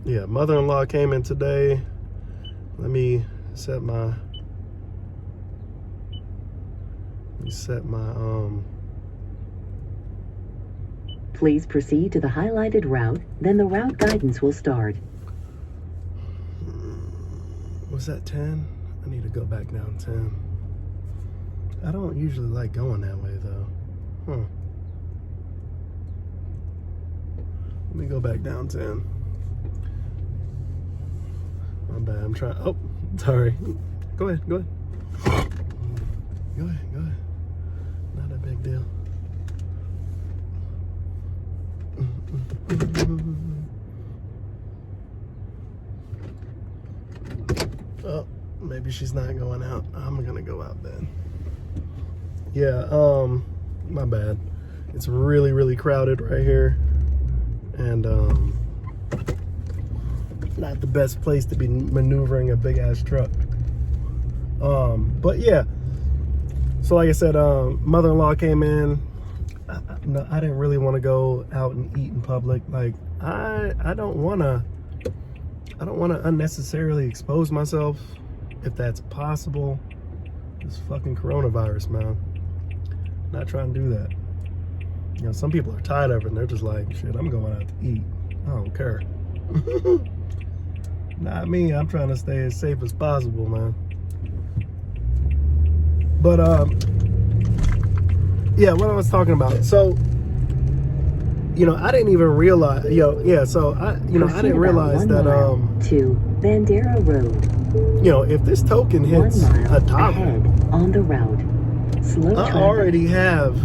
Yeah, mother-in-law came in today. Let me set my Please proceed to the highlighted route, then the route guidance will start. was that 10? I need to go back down 10. I don't usually like going that way though. Let me go back down 10. My bad, I'm trying. Oh, sorry. Go ahead. Go ahead. Not a big deal. Oh, maybe she's not going out. I'm gonna go out then. Yeah, my bad. It's really, really crowded right here. And not the best place to be maneuvering a big ass truck. But yeah. So like I said, mother-in-law came in. I didn't really want to go out and eat in public. Like I don't want to unnecessarily expose myself if that's possible. This fucking coronavirus, man. Not trying to do that. You know, some people are tired of it and they're just like, shit, I'm going out to eat. I don't care. Not me. I'm trying to stay as safe as possible, man. But yeah, what I was talking about. So, you know, I didn't even realize. So I didn't realize that to Bandera Road. You know, if this token hits $1 on the route, slow I already have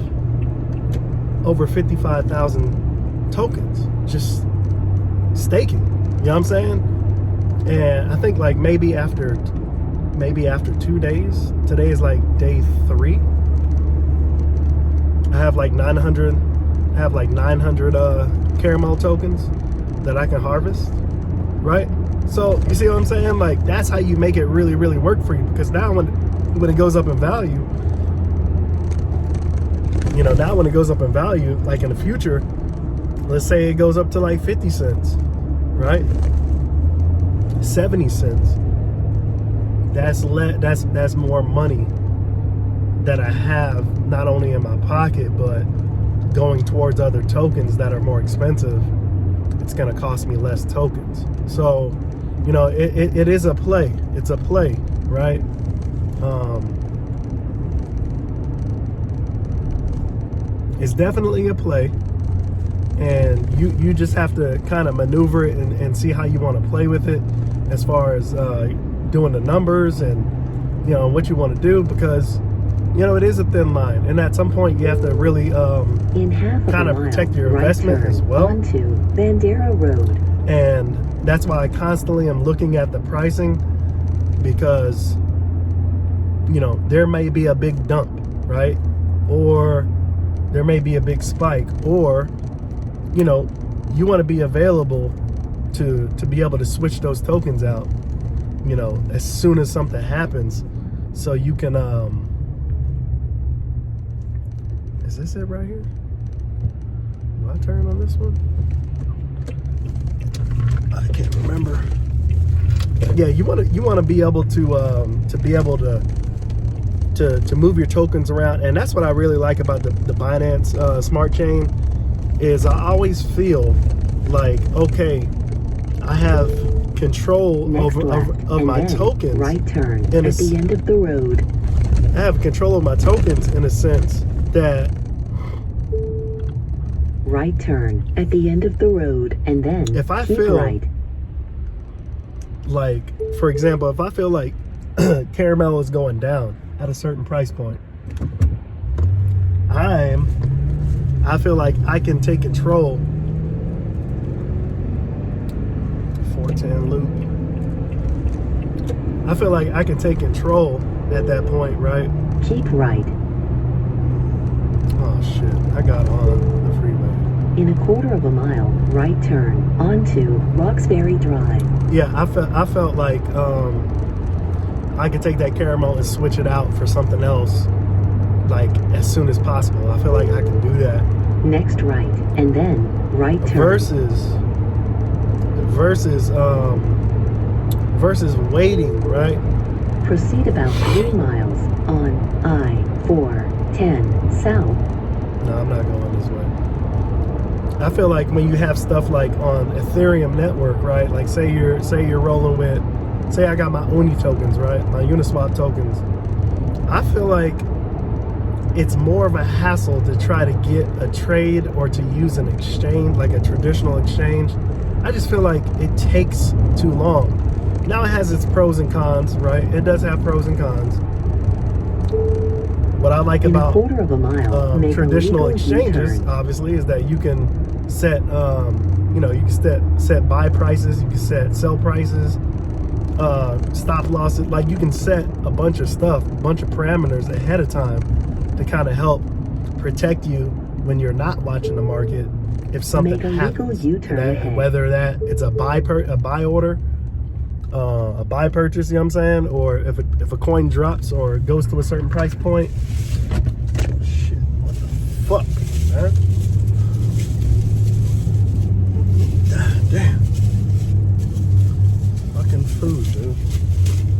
over 55,000 tokens just staking. You know what I'm saying? And I think like maybe after 2 days, today is like day 3. I have like 900 caramel tokens that I can harvest, right? So you see what I'm saying? Like that's how you make it really, really work for you. Because now when it goes up in value, you know, now when it goes up in value, like in the future, let's say it goes up to like 50 cents, right? 70 cents. That's more money that I have not only in my pocket, but going towards other tokens that are more expensive. It's gonna cost me less tokens. So, you know, it is a play. It's a play, right? It's definitely a play, and you just have to kind of maneuver it and see how you want to play with it as far as doing the numbers and, you know, what you want to do, because, you know, it is a thin line, and at some point you have to really kind of protect your investment as well. Onto Bandera Road. And that's why I constantly am looking at the pricing, because, you know, there may be a big dump, right? Or there may be a big spike, or, you know, you want to be available to be able to switch those tokens out, you know, as soon as something happens, so you can is this it right here? Do I turn on this one? I can't remember. Yeah, you want to be able to move your tokens around, and that's what I really like about the Binance Smartchain. Is I always feel like, okay, I have control of my tokens. Right turn at the end of the road. I have control of my tokens in a sense that. Right turn at the end of the road, and then if I keep feel right. Like, for example, if I feel like caramel is going down at a certain price point, I feel like I can take control. 410 loop. I feel like I can take control at that point, right? Keep right. Oh shit, I got on the freeway. In a quarter of a mile, right turn onto Roxbury Drive. Yeah, I felt like I could take that caramel and switch it out for something else, like as soon as possible. I feel like Next right, and then right turn. versus waiting, right? Proceed about 3 miles on I-410 south. No, I'm not going this way. I feel like when you have stuff like on Ethereum network, right? Like say you're rolling with, say I got my Uni tokens, right? My Uniswap tokens. I feel like it's more of a hassle to try to get a trade or to use an exchange, like a traditional exchange. I just feel like it takes too long. Now it has its pros and cons, right? It does have pros and cons. What I like about traditional exchanges, obviously, is that you can set, you can set buy prices, you can set sell prices, stop losses. Like you can set a bunch of stuff, a bunch of parameters ahead of time to kind of help protect you when you're not watching the market. If something happens, whether that it's a buy order, a buy purchase, you know what I'm saying, or if a coin drops or goes to a certain price point. Shit, what the fuck, man? God damn. Fucking food, dude.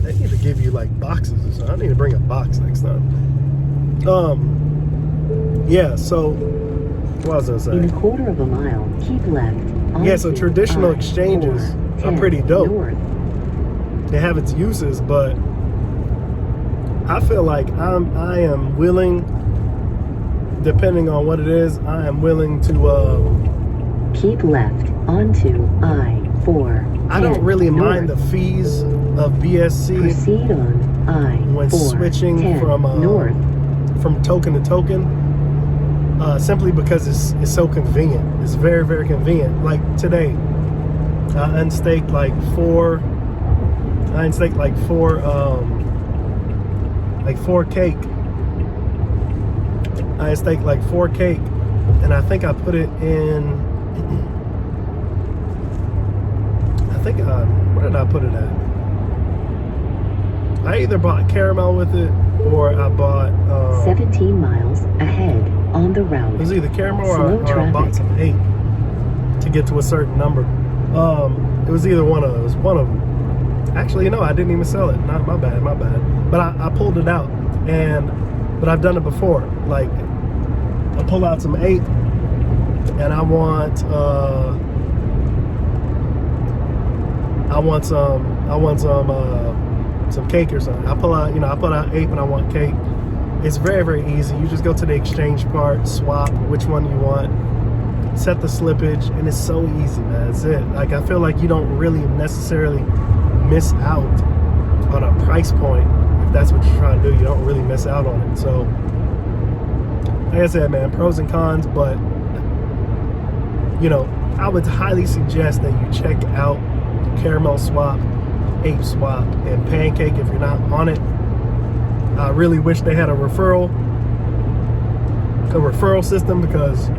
They need to give you like boxes or something. I need to bring a box next time. Yeah, so what was I saying? In a quarter of a mile, keep left. Yeah, so traditional exchanges are pretty dope. North. They have its uses, but I feel like I am willing, depending on what it is, I am willing to keep left onto I-4. I don't really mind the fees of BSC. Proceed on I-4 when switching from token to token, simply because it's so convenient. It's very, very convenient. Like today, I unstaked like four cake. I staked like 4 cake, and I think I put it in. Where did I put it at? I either bought caramel with it, or I bought 17 miles ahead on the route. It was either caramel or I bought some 8 to get to a certain number. It was either one of those. One of them. Actually, no, I didn't even sell it. Not my bad. But I pulled it out, but I've done it before. Like I pull out some 8, and I want some cake or something. I pull out 8, and I want cake. It's very, very easy. You just go to the exchange part, swap which one you want, set the slippage, and it's so easy, man. That's it. Like I feel like you don't really necessarily miss out on a price point. If that's what you're trying to do, you don't really miss out on it. So like I said, man, pros and cons, but I would highly suggest that you check out Caramel Swap, Ape Swap, and Pancake if you're not on it. I really wish they had a referral system, because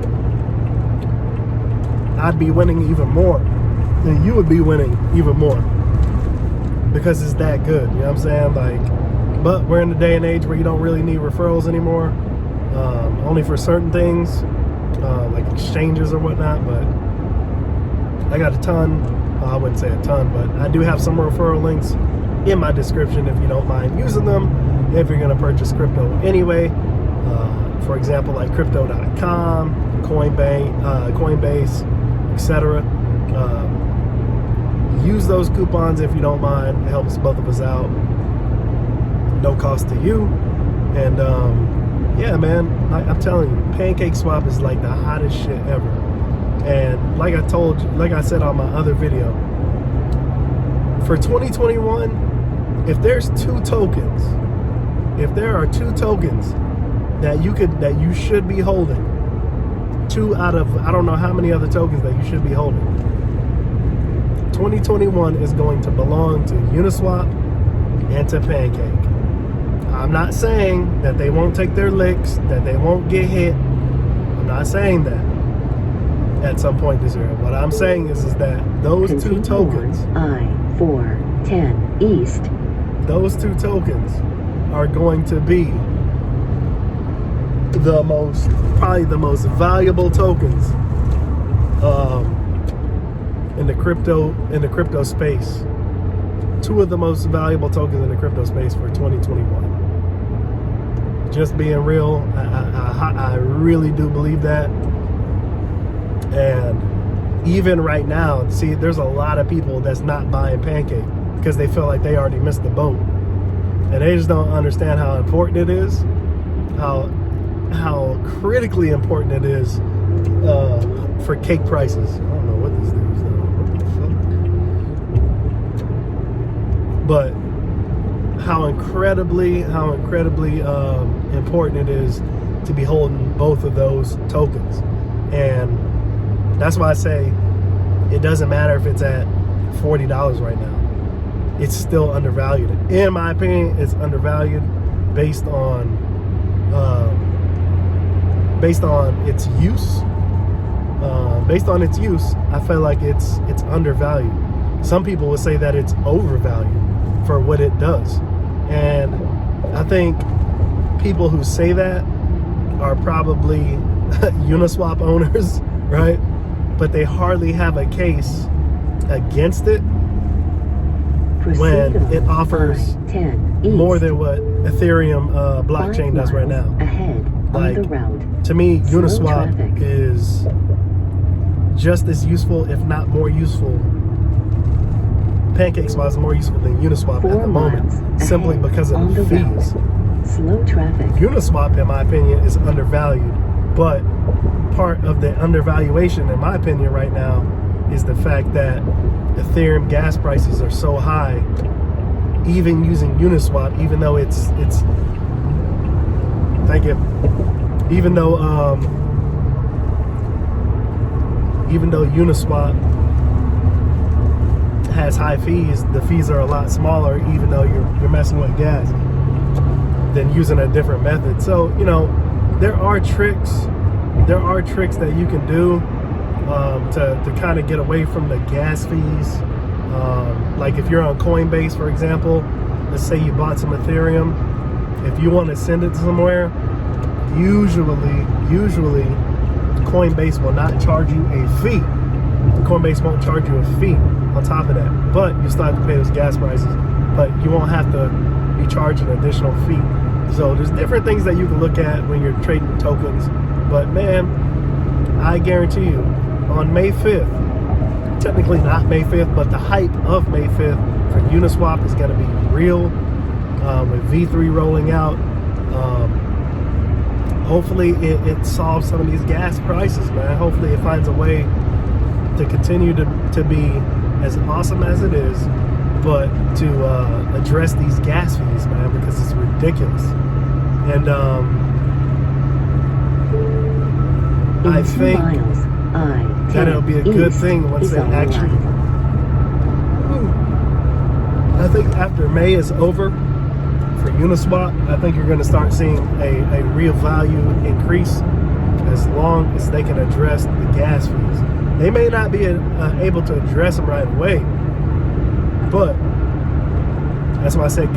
I'd be winning even more, and you would be winning even more, because it's that good. You know what I'm saying? Like, but we're in the day and age where you don't really need referrals anymore, only for certain things, like exchanges or whatnot. But I got a ton. I wouldn't say a ton, but I do have some referral links in my description if you don't mind using them, if you're going to purchase crypto anyway. For example, like crypto.com, Coinbase, etc. Use those coupons if you don't mind. It helps both of us out. No cost to you. And yeah, man, I'm telling you, Pancake Swap is like the hottest shit ever. And like I said on my other video, for 2021, if there are 2 tokens that you should be holding, 2 out of I don't know how many other tokens that you should be holding, 2021 is going to belong to Uniswap and to Pancake. I'm not saying that they won't take their licks, that they won't get hit. I'm not saying that at some point this year. What I'm saying is that those Continue 2 tokens, I-410 East, those 2 tokens are going to be probably the most valuable tokens in the crypto space. Two of the most valuable tokens in the crypto space for 2021. Just being real, I really do believe that. And even right now, see, there's a lot of people that's not buying Pancake because they feel like they already missed the boat, and they just don't understand how important it is, how critically important it is for cake prices. I don't know what this dude's doing, but how incredibly important it is to be holding both of those tokens. And that's why I say it doesn't matter if it's at $40 right now. It's still undervalued. In my opinion, it's undervalued based on its use. Based on its use, I feel like it's undervalued. Some people would say that it's overvalued for what it does. And I think people who say that are probably Uniswap owners, right? But they hardly have a case against it when it offers more than what Ethereum blockchain does right now. Like, to me, Uniswap is just as useful, if not more useful. PancakeSwap is more useful than Uniswap at the moment, simply because of the fees. Slow traffic. Uniswap, in my opinion, is undervalued, but part of the undervaluation, in my opinion, right now, is the fact that Ethereum gas prices are so high. Even using Uniswap, even though even though Uniswap has high fees, the fees are a lot smaller, even though you're messing with gas, than using a different method. So, you know, there are tricks that you can do to kind of get away from the gas fees. Like if you're on Coinbase, for example, let's say you bought some Ethereum. If you want to send it somewhere, usually Coinbase will not charge you a fee. Coinbase won't charge you a fee on top of that, but you still have to pay those gas prices, but you won't have to be charged an additional fee. So there's different things that you can look at when you're trading tokens. But man, I guarantee you, on May 5th, technically not May 5th, but the hype of May 5th for Uniswap is going to be real, with V3 rolling out. Hopefully it solves some of these gas prices, man. Hopefully it finds a way to continue to be as awesome as it is, but to address these gas fees, man, because it's ridiculous. And I think that it'll be a good thing once they actually. I think after May is over for Uniswap, I think you're going to start seeing a real value increase as long as they can address the gas fees. They may not be able to address them right away, but that's why I said I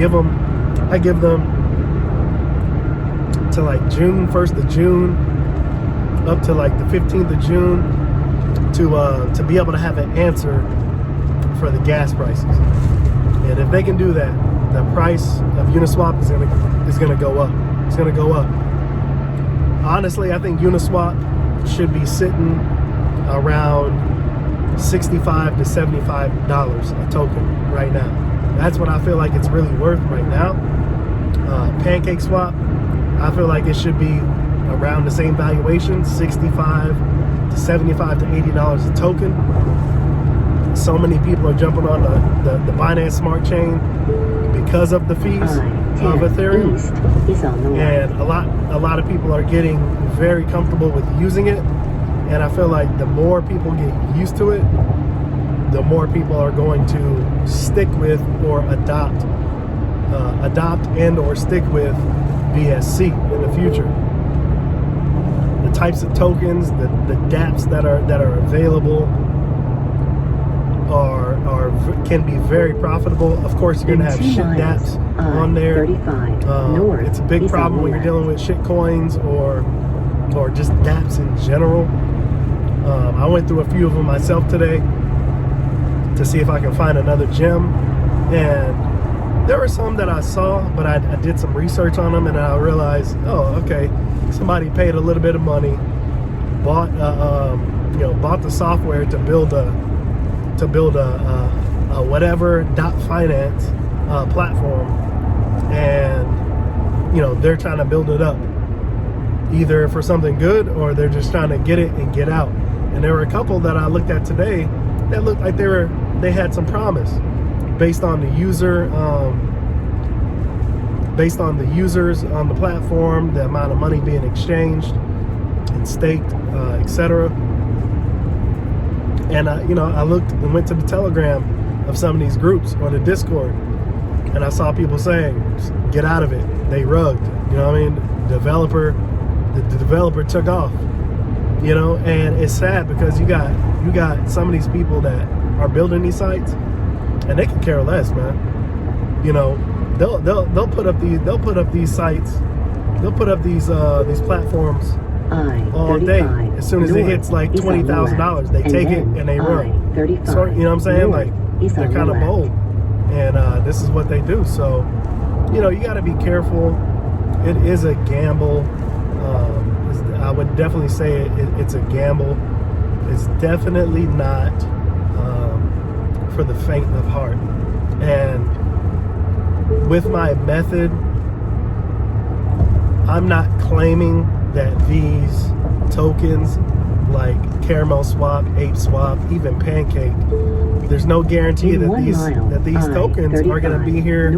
give them to like June, 1st of June, up to like the 15th of June to be able to have an answer for the gas prices. And if they can do that, the price of Uniswap is gonna go up. It's gonna go up. Honestly, I think Uniswap should be sitting around $65 to $75 a token right now. That's what I feel like it's really worth right now. PancakeSwap, I feel like it should be around the same valuation, $65 to $75 to $80 a token. So many people are jumping on the Binance Smartchain because of the fees of Ethereum, and a lot of people are getting very comfortable with using it. And I feel like the more people get used to it, the more people are going to stick with or adopt and or stick with BSC in the future. The types of tokens, the dApps that are available can be very profitable. Of course, you're gonna have shit dApps on there. It's a big problem when you're dealing with shit coins or just dApps in general. I went through a few of them myself today, to see if I can find another gem. And there were some that I saw, but I did some research on them, and I realized, oh, okay, somebody paid a little bit of money, bought bought the software to build a whatever .finance platform, and they're trying to build it up either for something good, or they're just trying to get it and get out. And there were a couple that I looked at today that looked like they had some promise based on the user, based on the users on the platform, the amount of money being exchanged and staked, etc. And I looked and went to the Telegram of some of these groups or the Discord, and I saw people saying, "Get out of it. They rugged." You know what I mean? The developer took off. And it's sad because you got some of these people that are building these sites, and they can care less, man. They'll put up these sites, they'll put up these platforms all day. As soon as it hits like $20,000, they take it and they run. So you know what I'm saying? Like, they're kind of bold, and this is what they do. So you got to be careful. It is a gamble. I would definitely say it's a gamble. It's definitely not for the faint of heart. And with my method, I'm not claiming that these tokens like Caramel Swap, Ape Swap, even Pancake, there's no guarantee that these tokens are going to be here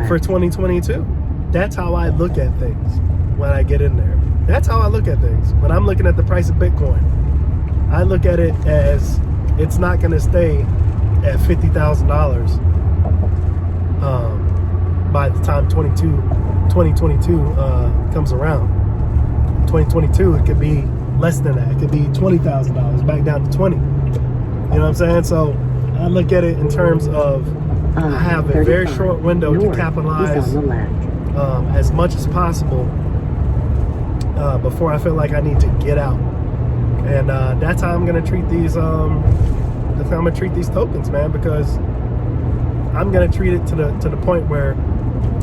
for 2022. That's how I look at things when I get in there. That's how I look at things. When I'm looking at the price of Bitcoin, I look at it as it's not going to stay at $50,000 by the time 2022 comes around. 2022, it could be less than that. It could be $20,000, back down to 20. You know what I'm saying? So I look at it in terms of I have a very short window to capitalize as much as possible before I feel like I need to get out. And that's how I'm gonna treat these. That's how I'm gonna treat these tokens, man. Because I'm gonna treat it to the point where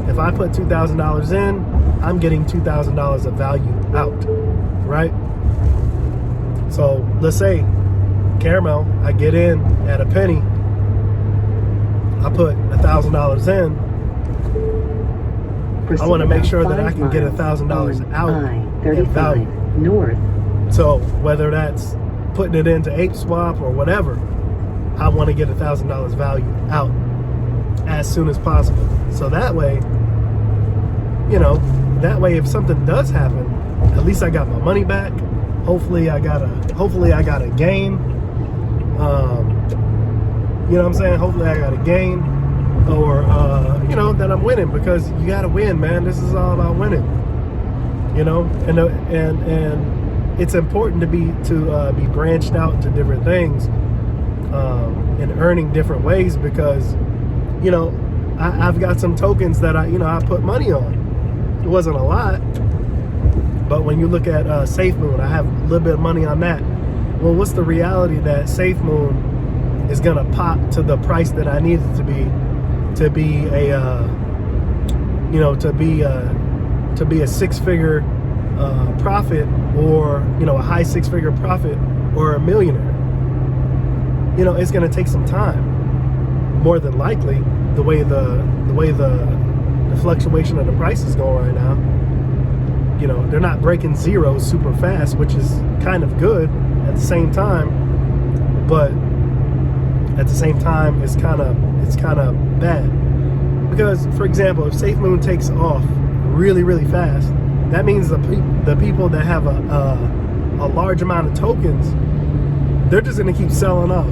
if I put $2,000 in, I'm getting $2,000 of value out, right? So let's say Caramel, I get in at a penny. I put $1,000 in. I want to make sure that I can get $1,000 out in value. North. So whether that's putting it into Ape Swap or whatever, I want to get $1,000 value out as soon as possible. So that way, if something does happen, at least I got my money back. Hopefully I got a gain. You know what I'm saying? Hopefully I got a gain, or that I'm winning, because you got to win, man. This is all about winning. And it's important to be branched out to different things and earning different ways, because I've got some tokens that I put money on. It wasn't a lot, but when you look at SafeMoon, I have a little bit of money on that. Well, what's the reality that SafeMoon is gonna pop to the price that I need it to be a six-figure profit, or a high six-figure profit, or a millionaire? It's gonna take some time, more than likely, the way the fluctuation of the price is going right now. They're not breaking zero super fast, which is kind of good at the same time, but at the same time it's kind of bad, because, for example, if SafeMoon takes off really, really fast, that means the people that have a large amount of tokens, they're just going to keep selling off.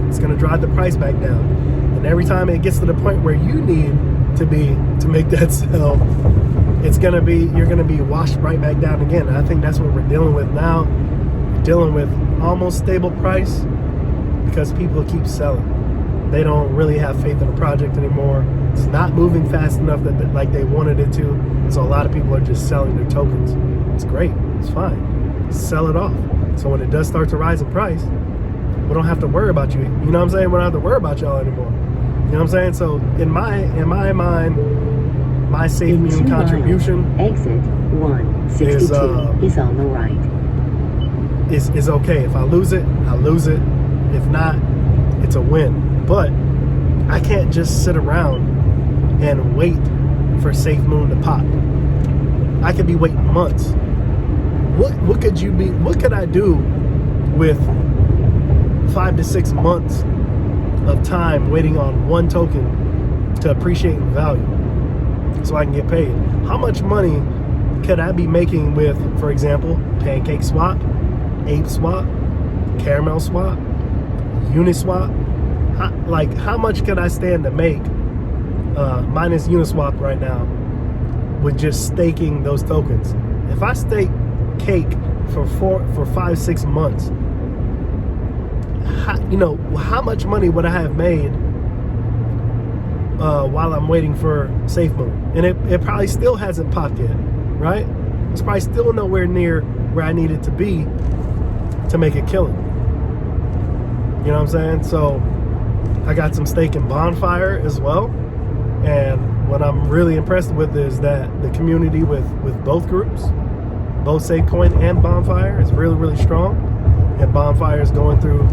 It's going to drive the price back down, and every time it gets to the point where you need to be to make that sell, you're going to be washed right back down again. And I think that's what we're dealing with now. We're dealing with almost stable price because people keep selling. They don't really have faith in the project anymore. It's not moving fast enough like they wanted it to, and so a lot of people are just selling their tokens. It's great. It's fine. sell it off. So when it does start to rise in price, we don't have to worry about you. You know what I'm saying? We don't have to worry about y'all anymore. You know what I'm saying? So in my mind, my safe In 2 moon contribution miles, exit 162 is on the right. is okay. If I lose it, I lose it. If not, it's a win. But I can't just sit around and wait for Safe Moon to pop. I could be waiting months. What could I do with 5 to 6 months of time waiting on one token to appreciate in value so I can get paid? How much money could I be making with, for example, Pancake Swap, Ape Swap, Caramel Swap, Uniswap? How much could I stand to make minus Uniswap right now with just staking those tokens? If I stake Cake for 5-6 months, how much money would I have made while I'm waiting for Safe Moon? And it probably still hasn't popped yet, right? It's probably still nowhere near where I need it to be to make a killing. You know what I'm saying? So I got some stake in Bonfire as well. And what I'm really impressed with is that the community with both groups, both Safecoin and Bonfire, is really, really strong. And Bonfire is going through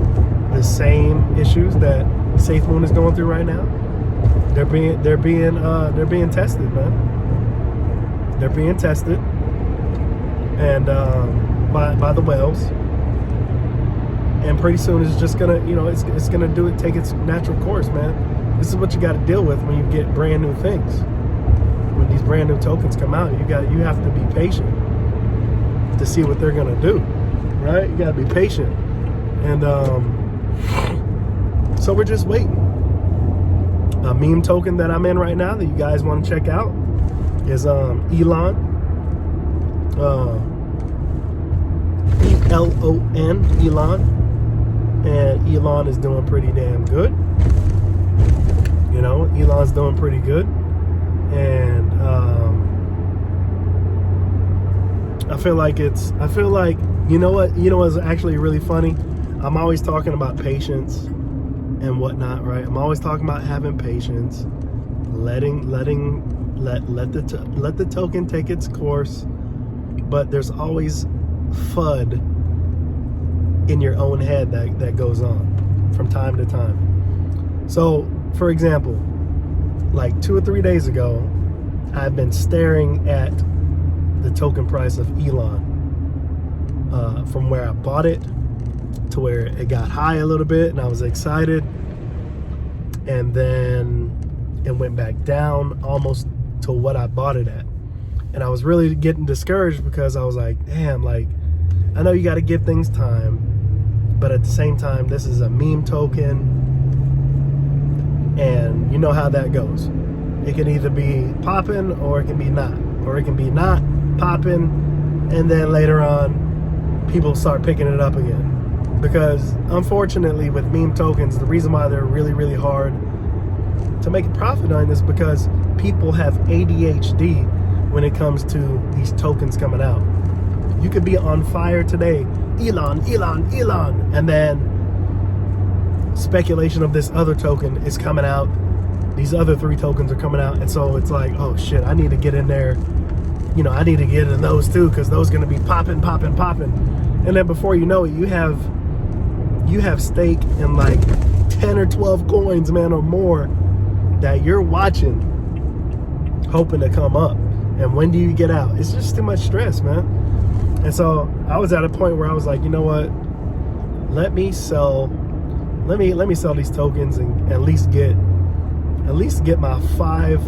the same issues that SafeMoon is going through right now. They're being tested, man. They're being tested, and by the whales. And pretty soon it's just gonna, it's gonna take its natural course, man. This is what you got to deal with when you get brand new things. When these brand new tokens come out, you have to be patient to see what they're gonna do, right? You gotta be patient. And so we're just waiting. A meme token that I'm in right now that you guys want to check out is Elon. ELON, Elon. And Elon is doing pretty damn good. Elon's doing pretty good. And I feel like what's actually really funny? I'm always talking about patience and whatnot, right? I'm always talking about having patience, let the token take its course, but there's always FUD in your own head that goes on from time to time. So, for example, like 2 or 3 days ago, I've been staring at the token price of Elon from where I bought it to where it got high a little bit and I was excited, and then it went back down almost to what I bought it at, and I was really getting discouraged because I was like, damn, like, I know you got to give things time, but at the same time, this is a meme token, and you know how that goes. It can either be popping or it can be not, or it can be not popping, and then later on people start picking it up again. Because unfortunately with meme tokens, the reason why they're really, really hard to make a profit on is because people have ADHD when it comes to these tokens coming out. You could be on fire today, Elon, and then speculation of this other token is coming out. These other 3 tokens are coming out, and so it's like, oh shit, I need to get in there. I need to get in those too, because those are going to be popping. And then before you know it, you have stake in like 10 or 12 coins, man, or more that you're watching, hoping to come up. And when do you get out? It's just too much stress, man. And so I was at a point where I was like, you know what? Let me sell these tokens and at least get my 5.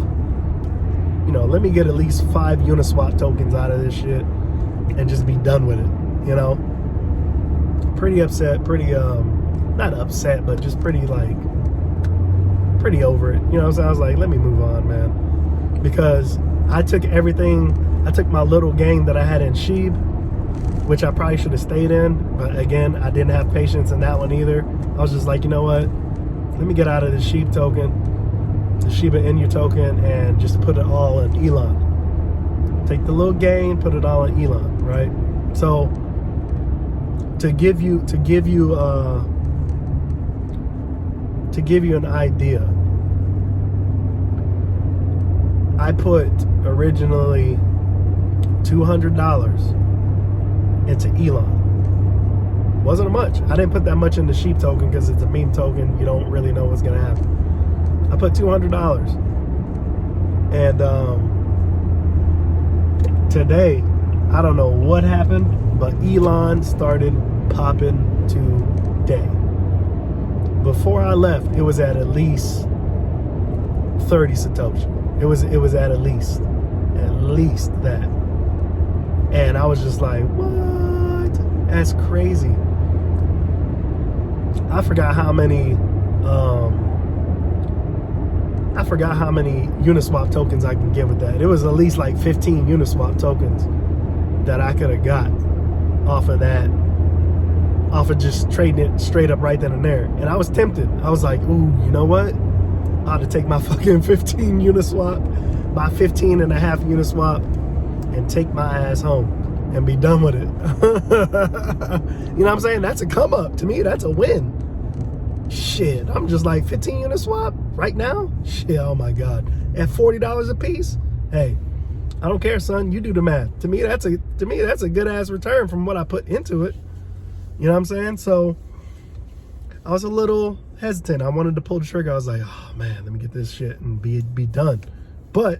Let me get at least 5 Uniswap tokens out of this shit and just be done with it. Pretty upset, not upset, but just pretty over it. So I was like, let me move on, man. Because I took my little gain that I had in Sheeb, which I probably should have stayed in, but again, I didn't have patience in that one either. I was just like, you know what? Let me get out of the Sheeb token, the Shiba Inu token, and just put it all in Elon. Take the little gain, put it all in Elon, right? So to give you an idea, I put originally $200 into Elon. Wasn't much. I didn't put that much into Sheep token because it's a meme token. You don't really know what's gonna happen. I put $200, and today, I don't know what happened, but Elon started popping today. Before I left, it was at least 30 Satoshi. It was at least that. And I was just like, what? That's crazy. I forgot how many Uniswap tokens I can get with that. It was at least like 15 Uniswap tokens that I could have got off of that, off of just trading it straight up right then and there. And I was tempted. I was like, ooh, you know what? I ought to take my fucking 15 Uniswap, my 15 and a half Uniswap, and take my ass home and be done with it. You know what I'm saying? That's a come up. To me, that's a win. Shit, I'm just like 15 Uniswap right now? Shit, oh my God. At $40 a piece? Hey, I don't care, son. You do the math. To me, that's a good ass return from what I put into it. You know what I'm saying? So I was a little hesitant. I wanted to pull the trigger. I was like, oh man, let me get this shit and be done. But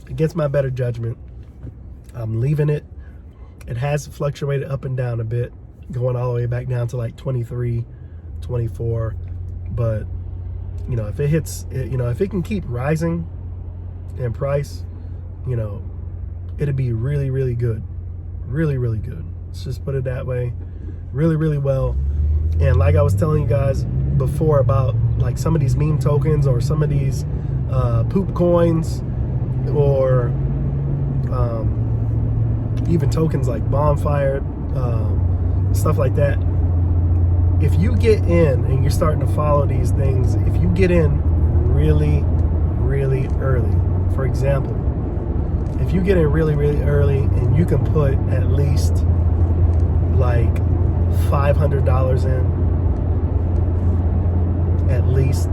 against my better judgment, I'm leaving it. It has fluctuated up and down a bit, going all the way back down to like 23, 24. But you know, if it hits, you know, if it can keep rising in price, you know, it'd be really, really good. Really, really good. Let's just put it that way. Really, really well. And like I was telling you guys before about like some of these meme tokens or some of these poop coins, or even tokens like Bonfire, stuff like that. If you get in and you're starting to follow these things, if you get in really, really early, for example, if you get in really, really early and you can put at least like $500 in, at least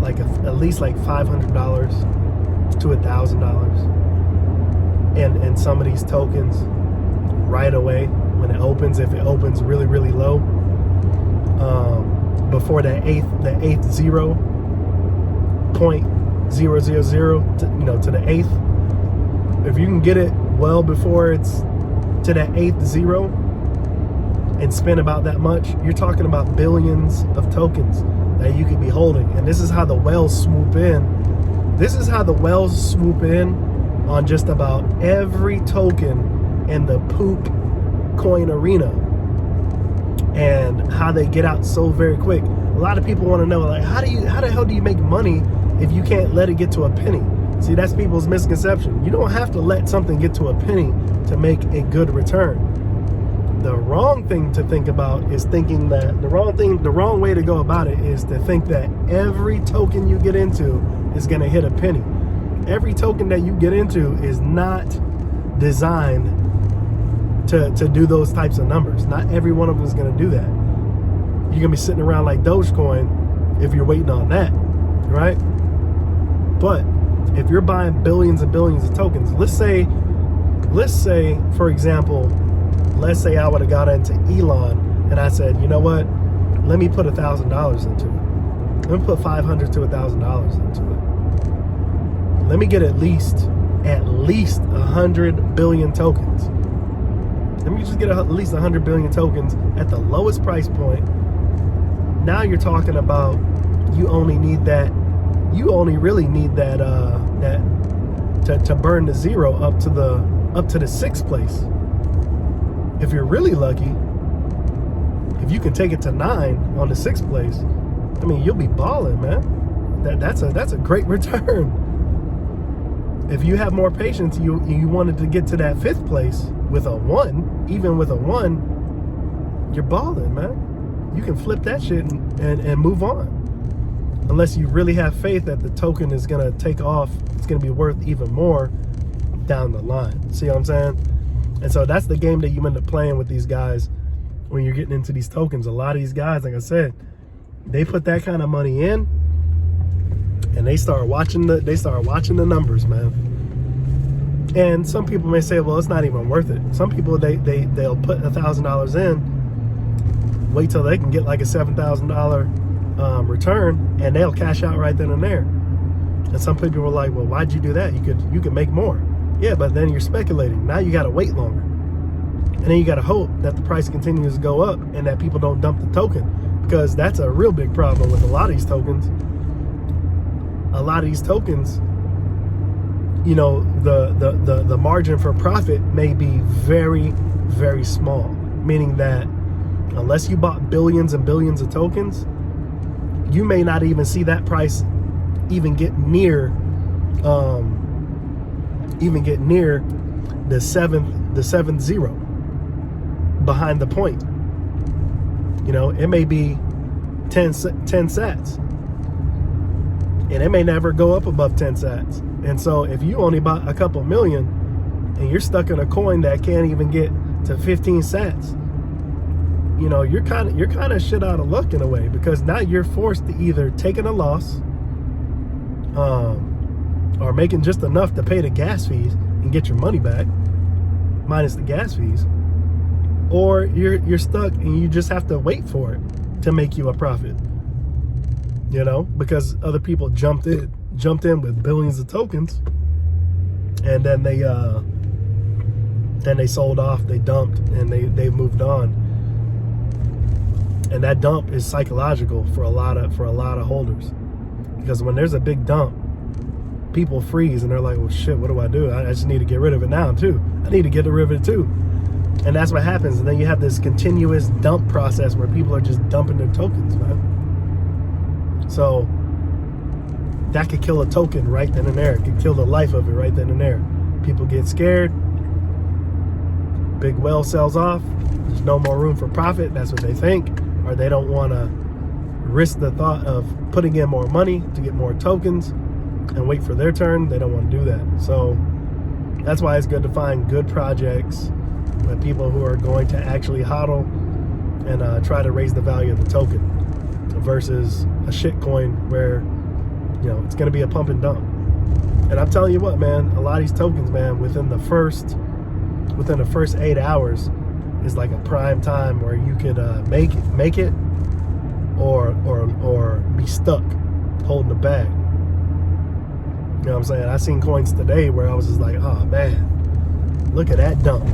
like $500 to $1,000 in some of these tokens right away when it opens, if it opens really, really low, before the eighth 0.000 to, you know, to the eighth. If you can get it well before it's to that eighth zero and spend about that much, you're talking about billions of tokens that you could be holding. And this is how the whales swoop in. This is how the whales swoop in on just about every token in the poop coin arena, and how they get out so very quick. A lot of people want to know, like, how the hell do you make money if you can't let it get to a penny? See, that's people's misconception. You don't have to let something get to a penny to make a good return. The wrong thing to think about is thinking that the wrong way to go about it is to think that every token you get into is going to hit a penny. Every token that you get into is not designed to do those types of numbers. Not every one of them is going to do that. You're going to be sitting around like Dogecoin if you're waiting on that, right? But if you're buying billions and billions of tokens, let's say, for example, let's say I would have got into Elon and I said, you know what? Let me put $1,000 into it. Let me put $500 to $1,000 into it. Let me get at least 100 billion tokens. Let me just get at least 100 billion tokens at the lowest price point. Now you're talking about you only really need that to burn the zero up to the 6th place. If you're really lucky, if you can take it to 9 on the 6th place, I mean, you'll be balling, man. That's a great return. If you have more patience, you wanted to get to that 5th place with a 1, even with a 1, you're balling, man. You can flip that shit and move on. Unless you really have faith that the token is gonna take off, it's gonna be worth even more down the line. See what I'm saying? And so that's the game that you end up playing with these guys when you're getting into these tokens. A lot of these guys, like I said, they put that kind of money in, and they start watching the numbers, man. And some people may say, well, it's not even worth it. Some people, they'll put $1,000 in, wait till they can get like a $7,000 return, and they'll cash out right then and there. And some people are like, well, why'd you do that? You could make more. Yeah, but then you're speculating. Now you got to wait longer. And then you got to hope that the price continues to go up and that people don't dump the token, because that's a real big problem with a lot of these tokens. A lot of these tokens, you know, the margin for profit may be very, very small, meaning that unless you bought billions and billions of tokens, you may not even see that price even get near the seventh zero behind the point. You know, it may be 10 sats, and it may never go up above 10 sats. And so if you only bought a couple million and you're stuck in a coin that can't even get to 15 sats, you know, you're kind of shit out of luck in a way, because now you're forced to either taking a loss, or making just enough to pay the gas fees and get your money back, minus the gas fees, or you're stuck and you just have to wait for it to make you a profit. You know, because other people jumped in with billions of tokens, and then they sold off, they dumped, and they moved on. And that dump is psychological for a lot of holders, because when there's a big dump, people freeze and they're like, well, shit, what do I do? I just need to get rid of it now too. I need to get rid of it too. And that's what happens. And then you have this continuous dump process where people are just dumping their tokens, man. So that could kill a token right then and there. It could kill the life of it right then and there. People get scared. Big whale sells off. There's no more room for profit. That's what they think. Or they don't want to risk the thought of putting in more money to get more tokens and wait for their turn. They don't want to do that. So that's why it's good to find good projects with people who are going to actually hodl and try to raise the value of the token, versus a shit coin where, you know, it's going to be a pump and dump. And I'm telling you what, man, a lot of these tokens, man, within the first 8 hours is like a prime time where you could make it or be stuck holding the bag. You know what I'm saying? I seen coins today where I was just like, oh man, look at that dump.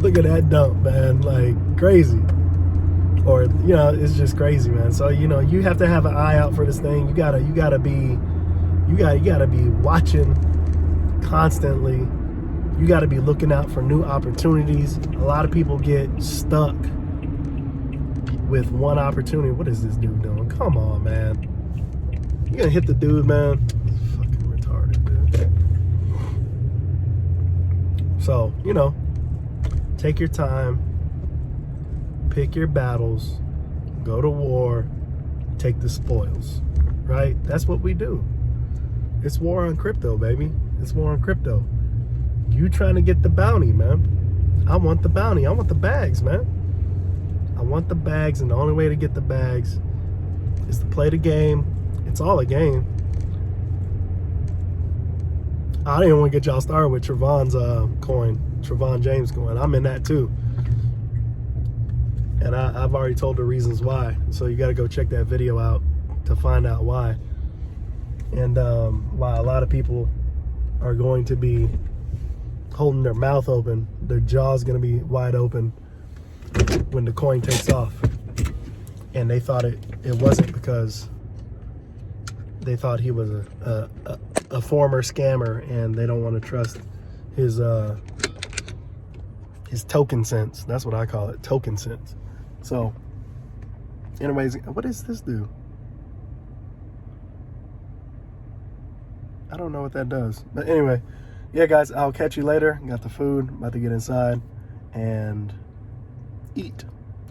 Look at that dump, man. Like crazy. Or, you know, it's just crazy, man. So, you know, you have to have an eye out for this thing. You gotta be watching constantly. You gotta be looking out for new opportunities. A lot of people get stuck with one opportunity. What is this dude doing? Come on, man. You gonna hit the dude, man? Fucking retarded, dude. So, you know, take your time, pick your battles, go to war, take the spoils, right? That's what we do. It's war on crypto, baby. It's war on crypto. You trying to get the bounty, man. I want the bounty. I want the bags, man. I want the bags, and the only way to get the bags is to play the game. It's all a game. I didn't want to get y'all started with Trevon's coin, Trevon James coin. I'm in that too. And I've already told the reasons why. So you got to go check that video out to find out why. And why a lot of people are going to be holding their mouth open. Their jaw's going to be wide open when the coin takes off. And they thought it wasn't because they thought he was a former scammer, and they don't want to trust his token sense. That's what I call it, token sense. So anyways, what does this do? I don't know what that does. But anyway, yeah, guys, I'll catch you later. Got the food, about to get inside and eat,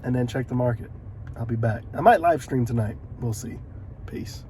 and then check the market. I'll be back. I might live stream tonight. We'll see. Peace.